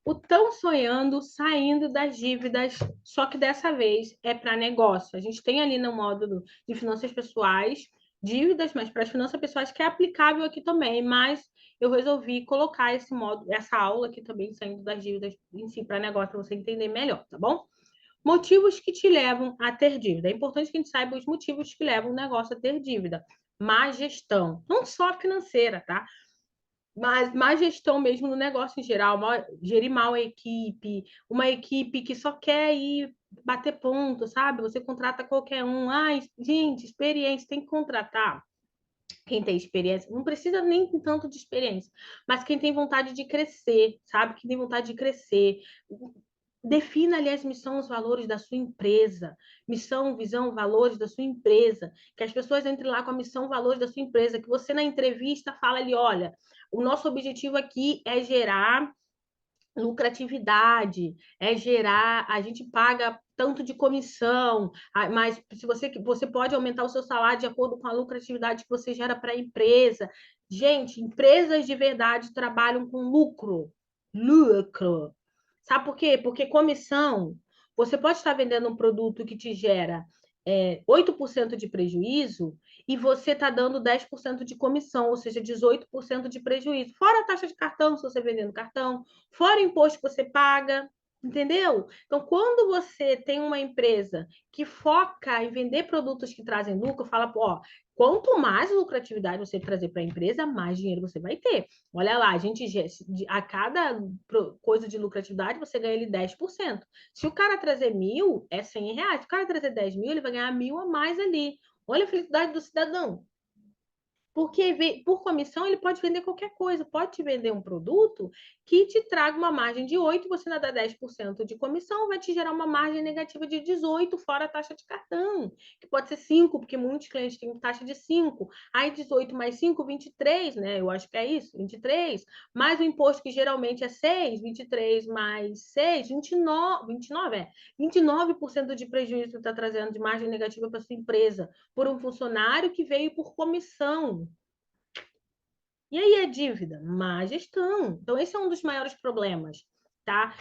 o tão sonhando saindo das dívidas, só que dessa vez é para negócio. A gente tem ali no módulo de finanças pessoais dívidas, mas para as finanças pessoais que é aplicável aqui também, mas eu resolvi colocar esse módulo, essa aula aqui também saindo das dívidas em si para negócio para você entender melhor, tá bom? Motivos que te levam a ter dívida. É importante que a gente saiba os motivos que levam o negócio a ter dívida. Má gestão, não só financeira, tá? Mas má gestão mesmo no negócio em geral, gerir mal a equipe, uma equipe que só quer ir bater ponto, sabe? Você contrata qualquer um. Ai, gente, experiência, tem que contratar quem tem experiência. Não precisa nem tanto de experiência, mas quem tem vontade de crescer, sabe? Quem tem vontade de crescer. Defina, aliás, missão, os valores da sua empresa. Missão, visão, valores da sua empresa. Que as pessoas entrem lá com a missão, valores da sua empresa. Que você, na entrevista, fala ali, olha, o nosso objetivo aqui é gerar lucratividade, é gerar, a gente paga tanto de comissão, mas se você pode aumentar o seu salário de acordo com a lucratividade que você gera para a empresa. Gente, empresas de verdade trabalham com lucro. Lucro. Sabe por quê? Porque comissão, você pode estar vendendo um produto que te gera 8% de prejuízo e você está dando 10% de comissão, ou seja, 18% de prejuízo. Fora a taxa de cartão, se você vendendo cartão, fora o imposto que você paga, entendeu? Então, quando você tem uma empresa que foca em vender produtos que trazem lucro, fala, ó, quanto mais lucratividade você trazer para a empresa, mais dinheiro você vai ter. Olha lá, a cada coisa de lucratividade, você ganha ele 10%. Se o cara trazer 1.000, é R$ 100. Se o cara trazer 10.000, ele vai ganhar 1.000 a mais ali. Olha a felicidade do cidadão. Porque por comissão ele pode vender qualquer coisa, pode te vender um produto que te traga uma margem de 8, você ainda dá 10% de comissão, vai te gerar uma margem negativa de 18, fora a taxa de cartão, que pode ser 5, porque muitos clientes têm taxa de 5. Aí 18 mais 5, 23, né? Eu acho que é isso, 23. Mais o imposto que geralmente é 6, 23 mais 6, 29 é. 29% de prejuízo está trazendo de margem negativa para sua empresa por um funcionário que veio por comissão. E aí é dívida? Má gestão. Então, esse é um dos maiores problemas, tá?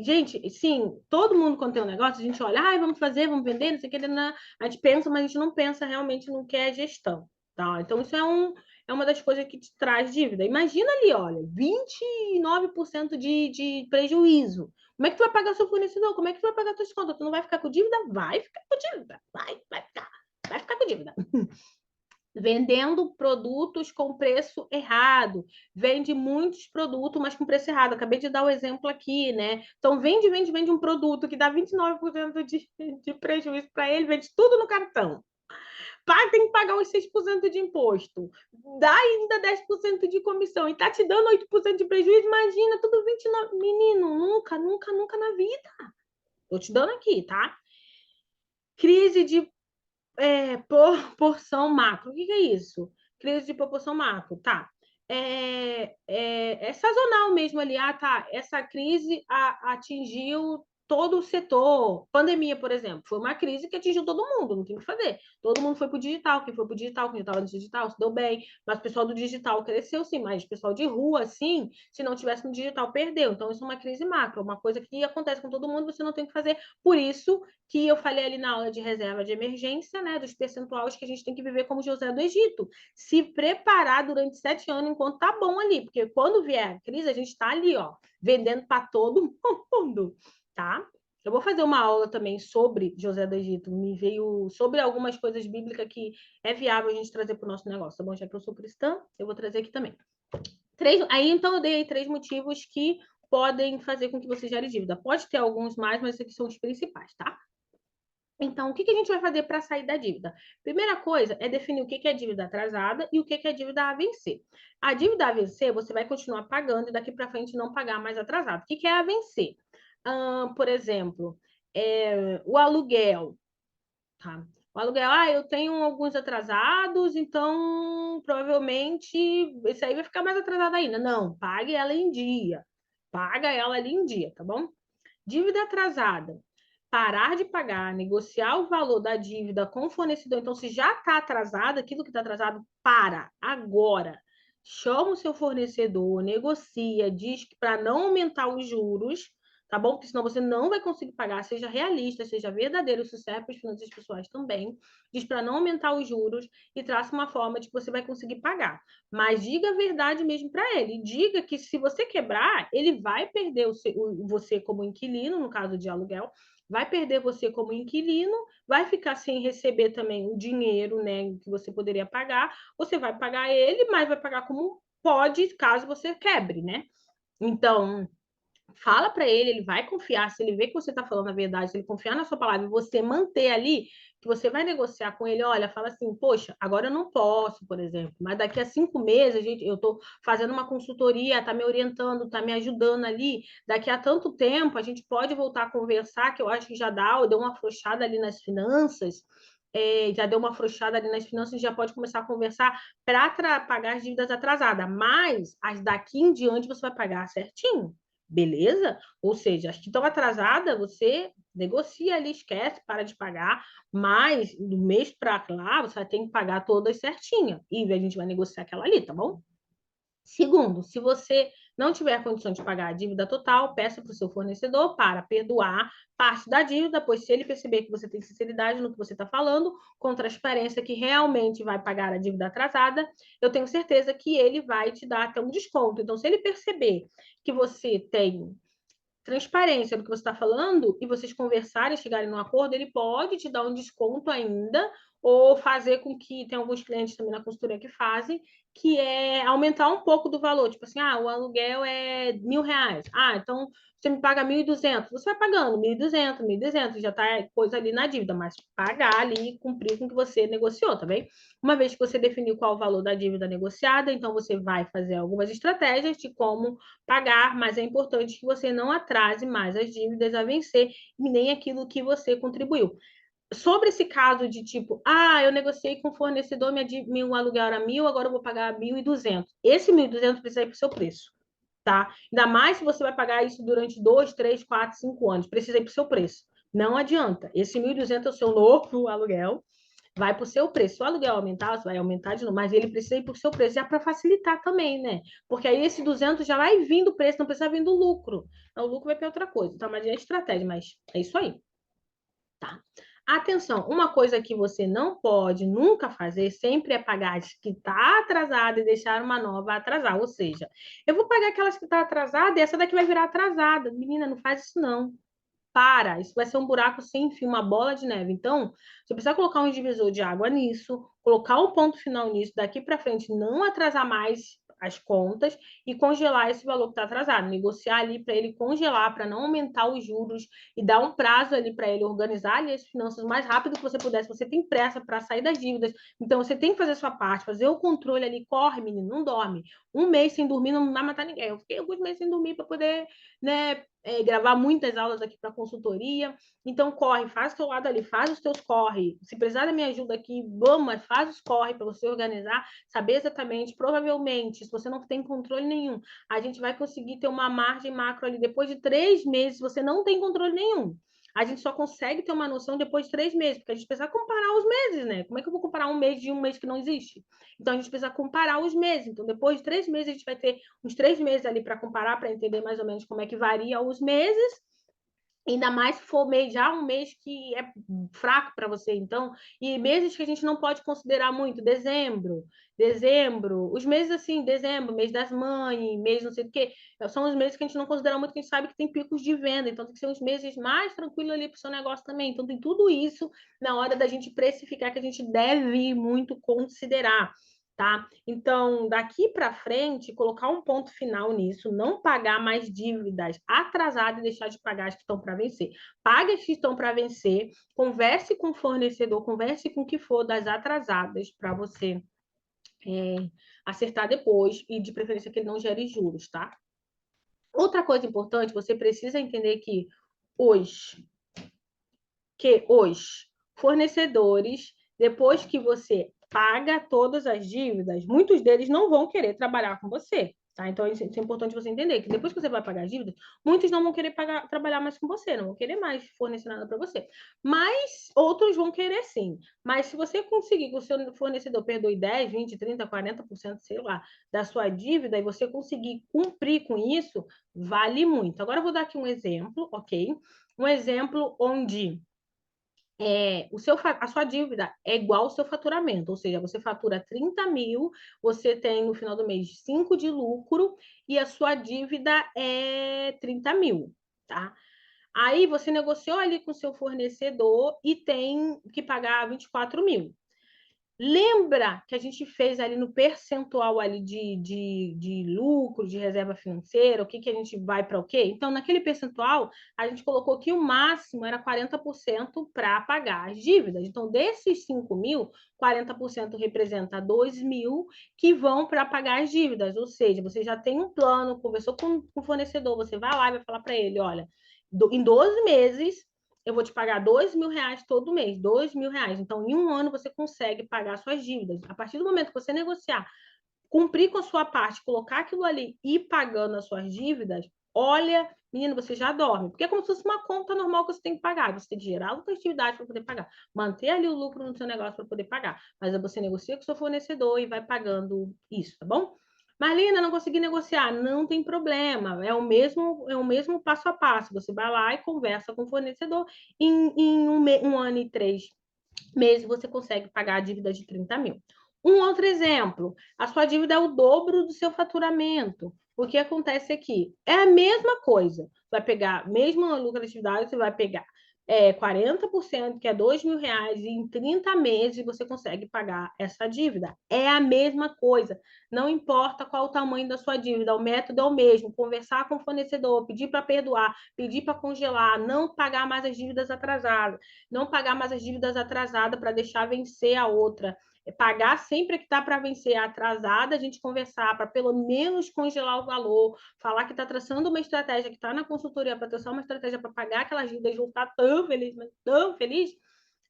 Gente, sim, todo mundo quando tem um negócio, a gente olha, vamos fazer, vamos vender, não sei o que, a gente pensa, mas a gente não pensa realmente no que é gestão, tá? Então, isso é uma das coisas que te traz dívida. Imagina ali, olha, 29% de prejuízo. Como é que tu vai pagar seu fornecedor? Como é que tu vai pagar tuas contas? Tu não vai ficar com dívida? Vai ficar com dívida. Vai ficar com dívida. Vendendo produtos com preço errado, vende muitos produtos, mas com preço errado. Acabei de dar o exemplo aqui, né? Então, vende um produto que dá 29% de prejuízo para ele, vende tudo no cartão. Tem que pagar os 6% de imposto, dá ainda 10% de comissão e tá te dando 8% de prejuízo, imagina, tudo 29%. Menino, nunca, nunca, nunca na vida. Tô te dando aqui, tá? Crise de porção macro. O que é isso? Crise de proporção macro, tá? É sazonal mesmo ali. Tá. Essa crise atingiu todo o setor. Pandemia, por exemplo, foi uma crise que atingiu todo mundo, não tem o que fazer. Todo mundo foi para o digital, quem foi para o digital, quem estava no digital, se deu bem, mas o pessoal do digital cresceu sim, mas o pessoal de rua, sim, se não tivesse no digital, perdeu. Então, isso é uma crise macro, uma coisa que acontece com todo mundo, você não tem o que fazer. Por isso que eu falei ali na aula de reserva de emergência, né, dos percentuais que a gente tem que viver como José do Egito. Se preparar durante 7 anos enquanto tá bom ali, porque quando vier a crise, a gente está ali, ó, vendendo para todo mundo, tá? Eu vou fazer uma aula também sobre José do Egito. Me veio sobre algumas coisas bíblicas que é viável a gente trazer para o nosso negócio, tá bom? Já que eu sou cristã, eu vou trazer aqui também. Aí, então, eu dei aí 3 motivos que podem fazer com que você gere dívida. Pode ter alguns mais, mas esses aqui são os principais, tá? Então, o que a gente vai fazer para sair da dívida? Primeira coisa é definir o que é dívida atrasada e o que é dívida a vencer. A dívida a vencer, você vai continuar pagando e daqui para frente não pagar mais atrasado. O que é a vencer? Por exemplo, o aluguel. Tá? O aluguel, eu tenho alguns atrasados, então provavelmente esse aí vai ficar mais atrasado ainda. Não, pague ela em dia. Paga ela ali em dia, tá bom? Dívida atrasada. Parar de pagar, negociar o valor da dívida com o fornecedor. Então, se já está atrasado, aquilo que está atrasado, para agora. chama o seu fornecedor, negocia, diz que para não aumentar os juros, tá bom? Porque senão você não vai conseguir pagar. Seja realista, seja verdadeiro, isso serve para as finanças pessoais também. Diz para não aumentar os juros e traça uma forma de que você vai conseguir pagar. Mas diga a verdade mesmo para ele. Diga que se você quebrar, ele vai perder você como inquilino, no caso de aluguel, vai perder você como inquilino, vai ficar sem receber também o dinheiro, né, que você poderia pagar. Você vai pagar ele, mas vai pagar como pode, caso você quebre, né? Então, fala para ele vai confiar, se ele vê que você está falando a verdade, se ele confiar na sua palavra e você manter ali, que você vai negociar com ele, olha, fala assim, poxa, agora eu não posso, por exemplo, mas daqui a 5 meses, gente, eu estou fazendo uma consultoria, está me orientando, está me ajudando ali, daqui a tanto tempo a gente pode voltar a conversar, que eu acho que já deu uma afrouxada ali nas finanças, já deu uma afrouxada ali nas finanças, já pode começar a conversar para pagar as dívidas atrasadas, mas as daqui em diante você vai pagar certinho. Beleza? Ou seja, as que estão atrasadas, você negocia ali, esquece, para de pagar, mas do mês para lá, você vai ter que pagar todas certinha. E a gente vai negociar aquela ali, tá bom? Segundo, se você não tiver condição de pagar a dívida total, peça para o seu fornecedor para perdoar parte da dívida, pois se ele perceber que você tem sinceridade no que você está falando, com transparência que realmente vai pagar a dívida atrasada, eu tenho certeza que ele vai te dar até um desconto. Então, se ele perceber que você tem transparência do que você está falando e vocês conversarem, chegarem num acordo, ele pode te dar um desconto ainda ou fazer com que tem alguns clientes também na consultoria que fazem, que é aumentar um pouco do valor, tipo assim, o aluguel é R$ 1.000, então você me paga 1.200, você vai pagando 1.200, 1.200, já tá coisa ali na dívida, mas pagar ali, cumprir com o que você negociou, tá bem? Uma vez que você definiu qual o valor da dívida negociada, então você vai fazer algumas estratégias de como pagar, mas é importante que você não atrase mais as dívidas a vencer e nem aquilo que você contribuiu. Sobre esse caso de tipo, eu negociei com o fornecedor, meu aluguel era 1.000, agora eu vou pagar 1.200. Esse 1.200 precisa ir para o seu preço, tá? Ainda mais se você vai pagar isso durante 2, 3, 4, 5 anos. Precisa ir para o seu preço. Não adianta. Esse 1.200 é o seu novo aluguel, vai para o seu preço. Se o aluguel aumentar, você vai aumentar de novo, mas ele precisa ir para o seu preço, já para facilitar também, né? Porque aí esse 200 já vai vir do preço, não precisa vir do lucro. Então, o lucro vai para outra coisa. Então, mas é estratégia, mas é isso aí, tá? Atenção, uma coisa que você não pode nunca fazer sempre é pagar as que está atrasada e deixar uma nova atrasar. Ou seja, eu vou pagar aquelas que está atrasada e essa daqui vai virar atrasada. Menina, não faz isso não. Isso vai ser um buraco sem fim, uma bola de neve. Então, você precisa colocar um divisor de água nisso, colocar um ponto final nisso, daqui para frente não atrasar mais as contas e congelar esse valor que está atrasado, negociar ali para ele congelar, para não aumentar os juros e dar um prazo ali para ele organizar ali as finanças o mais rápido que você puder. Se você tem pressa para sair das dívidas, então você tem que fazer a sua parte, fazer o controle ali, corre, menino, não dorme. Um mês sem dormir não vai matar ninguém. Eu fiquei alguns meses sem dormir para poder, né, gravar muitas aulas aqui para consultoria. Então, corre, faz o teu lado ali, faz os teus corre. Se precisar da minha ajuda aqui, vamos, mas faz os corre para você organizar, saber exatamente. Provavelmente, se você não tem controle nenhum, a gente vai conseguir ter uma margem macro ali. Depois de 3 meses, você não tem controle nenhum. A gente só consegue ter uma noção depois de 3 meses, porque a gente precisa comparar os meses, né? Como é que eu vou comparar um mês de um mês que não existe? Então, a gente precisa comparar os meses. Então, depois de 3 meses, a gente vai ter uns 3 meses ali para comparar, para entender mais ou menos como é que varia os meses. Ainda mais se for já um mês que é fraco para você, então, e meses que a gente não pode considerar muito, dezembro, os meses assim, dezembro, mês das mães, mês não sei o quê, são os meses que a gente não considera muito, que a gente sabe que tem picos de venda, então tem que ser uns meses mais tranquilos ali para o seu negócio também. Então, tem tudo isso na hora da gente precificar que a gente deve muito considerar. Tá? Então, daqui para frente, colocar um ponto final nisso, não pagar mais dívidas atrasadas e deixar de pagar as que estão para vencer. Pague as que estão para vencer, converse com o fornecedor, converse com o que for das atrasadas para você acertar depois e, de preferência, que ele não gere juros, tá? Outra coisa importante, você precisa entender que os fornecedores, depois que você paga todas as dívidas, muitos deles não vão querer trabalhar com você. Tá? Então, isso é importante você entender, que depois que você vai pagar as dívidas, muitos não vão querer trabalhar mais com você, não vão querer mais fornecer nada para você. Mas outros vão querer sim. Mas se você conseguir que o seu fornecedor perdoe 10, 20, 30, 40%, sei lá, da sua dívida, e você conseguir cumprir com isso, vale muito. Agora eu vou dar aqui um exemplo, ok? Um exemplo onde a sua dívida é igual ao seu faturamento, ou seja, você fatura 30 mil, você tem no final do mês 5 de lucro e a sua dívida é 30 mil, tá? Aí você negociou ali com o seu fornecedor e tem que pagar 24 mil. Lembra que a gente fez ali no percentual ali de lucro, de reserva financeira, o que, que a gente vai para o quê? Então, naquele percentual, a gente colocou que o máximo era 40% para pagar as dívidas. Então, desses 5 mil, 40% representa 2 mil que vão para pagar as dívidas. Ou seja, você já tem um plano, conversou com o fornecedor, você vai lá e vai falar para ele, olha, em 12 meses eu vou te pagar 2 mil reais todo mês, 2 mil reais. Então, em um ano, você consegue pagar suas dívidas. A partir do momento que você negociar, cumprir com a sua parte, colocar aquilo ali e ir pagando as suas dívidas, olha, menino, você já dorme. Porque é como se fosse uma conta normal que você tem que pagar. Você tem que gerar lucratividade para poder pagar. Manter ali o lucro no seu negócio para poder pagar. Mas você negocia com o seu fornecedor e vai pagando isso, tá bom? Marlina, não consegui negociar. Não tem problema. É o mesmo passo a passo. Você vai lá e conversa com o fornecedor. Em um ano e 3 meses, você consegue pagar a dívida de 30 mil. Um outro exemplo, a sua dívida é o dobro do seu faturamento. O que acontece aqui? É a mesma coisa. Vai pegar, mesmo na lucratividade, você vai pegar 40%, que é 2 mil reais, e em 30 meses você consegue pagar essa dívida. É a mesma coisa. Não importa qual o tamanho da sua dívida, o método é o mesmo. Conversar com o fornecedor, pedir para perdoar, pedir para congelar, não pagar mais as dívidas atrasadas, não pagar mais as dívidas atrasadas para deixar vencer a outra. Pagar sempre que está para vencer a atrasada, a gente conversar para pelo menos congelar o valor, falar que está traçando uma estratégia, que está na consultoria para traçar uma estratégia para pagar aquelas dívidas e voltar tão feliz, mas tão feliz.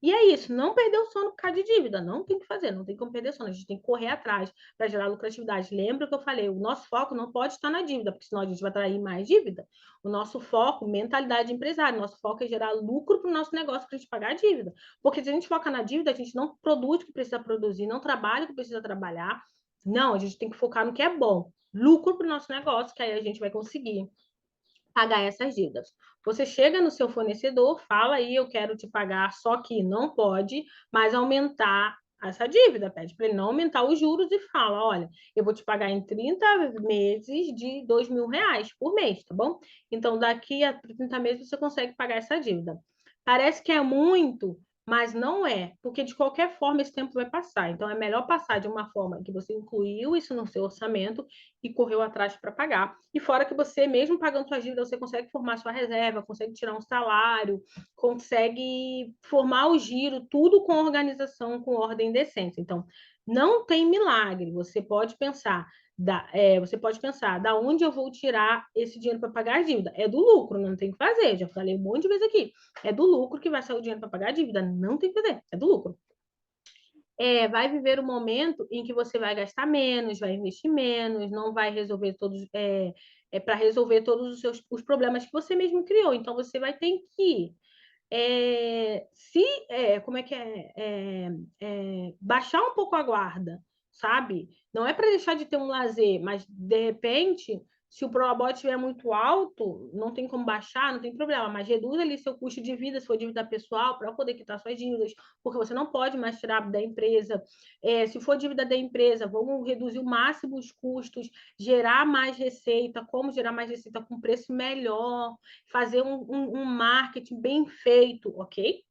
E é isso, não perder o sono por causa de dívida, não tem que fazer, não tem como perder o sono, a gente tem que correr atrás para gerar lucratividade. Lembra que eu falei, o nosso foco não pode estar na dívida, porque senão a gente vai atrair mais dívida. O nosso foco, mentalidade de empresário, nosso foco é gerar lucro para o nosso negócio para a gente pagar a dívida. Porque se a gente foca na dívida, a gente não produz o que precisa produzir, não trabalha o que precisa trabalhar. Não, a gente tem que focar no que é bom. Lucro para o nosso negócio, que aí a gente vai conseguir pagar essas dívidas. Você chega no seu fornecedor, fala aí, eu quero te pagar, só que não pode mais aumentar essa dívida, pede para ele não aumentar os juros e fala, olha, eu vou te pagar em 30 meses de 2 mil reais por mês, tá bom? Então, daqui a 30 meses você consegue pagar essa dívida. Parece que é muito, mas não é, porque de qualquer forma esse tempo vai passar. Então, é melhor passar de uma forma que você incluiu isso no seu orçamento e correu atrás para pagar. E fora que você, mesmo pagando sua dívida, você consegue formar sua reserva, consegue tirar um salário, consegue formar o giro, tudo com organização, com ordem e decência. Então, não tem milagre. Você pode pensar, da onde eu vou tirar esse dinheiro para pagar a dívida? É do lucro, não tem que fazer. Já falei um monte de vezes aqui. É do lucro que vai sair o dinheiro para pagar a dívida. Não tem que fazer, é do lucro. Vai viver um momento em que você vai gastar menos, vai investir menos, não vai resolver todos, para resolver todos os problemas que você mesmo criou. Então, você vai ter que como é que baixar um pouco a guarda, sabe? Não é para deixar de ter um lazer, mas de repente, se o Prolabore estiver muito alto, não tem como baixar, não tem problema, mas reduz ali seu custo de vida, se for dívida pessoal, para poder quitar suas dívidas, porque você não pode mais tirar da empresa. Se for dívida da empresa, vamos reduzir o máximo os custos, gerar mais receita, como gerar mais receita com preço melhor, fazer um marketing bem feito, ok?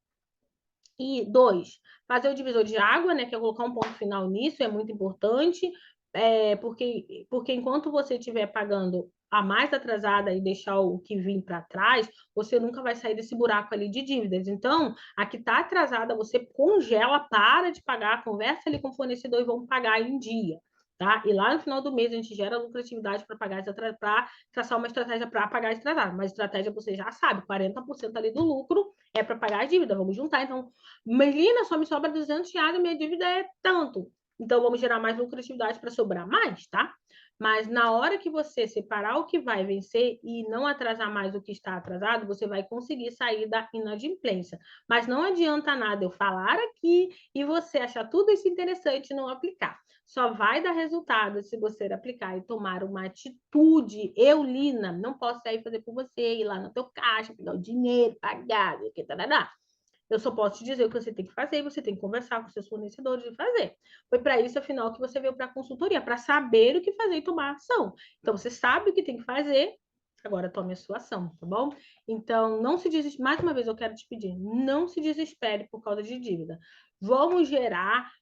E 2, fazer o divisor de água, né? Que é colocar um ponto final nisso, é muito importante, porque enquanto você estiver pagando a mais atrasada e deixar o que vir para trás, você nunca vai sair desse buraco ali de dívidas. Então, a que está atrasada, você congela, para de pagar, conversa ali com o fornecedor e vamos pagar em dia. Tá? E lá no final do mês a gente gera lucratividade para pagar para traçar uma estratégia para pagar atrasado. Mas estratégia você já sabe, 40% ali do lucro é para pagar a dívida. Vamos juntar. Então, Melina, só me sobra 200 reais, a minha dívida é tanto. Então, vamos gerar mais lucratividade para sobrar mais, tá? Mas na hora que você separar o que vai vencer e não atrasar mais o que está atrasado, você vai conseguir sair da inadimplência. Mas não adianta nada eu falar aqui e você achar tudo isso interessante e não aplicar. Só vai dar resultado se você aplicar e tomar uma atitude. Eu, Lina, não posso sair fazer por você, ir lá no teu caixa, pegar o dinheiro, pagar, que tarará. Eu só posso te dizer o que você tem que fazer, você tem que conversar com seus fornecedores e fazer. Foi para isso, afinal, que você veio para a consultoria, para saber o que fazer e tomar ação. Então, você sabe o que tem que fazer, agora tome a sua ação, tá bom? Então, não se desespere. Mais uma vez, eu quero te pedir, não se desespere por causa de dívida. Vamos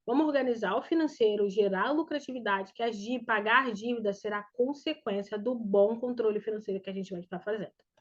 organizar o financeiro, gerar a lucratividade, que pagar dívidas será consequência do bom controle financeiro que a gente vai estar fazendo.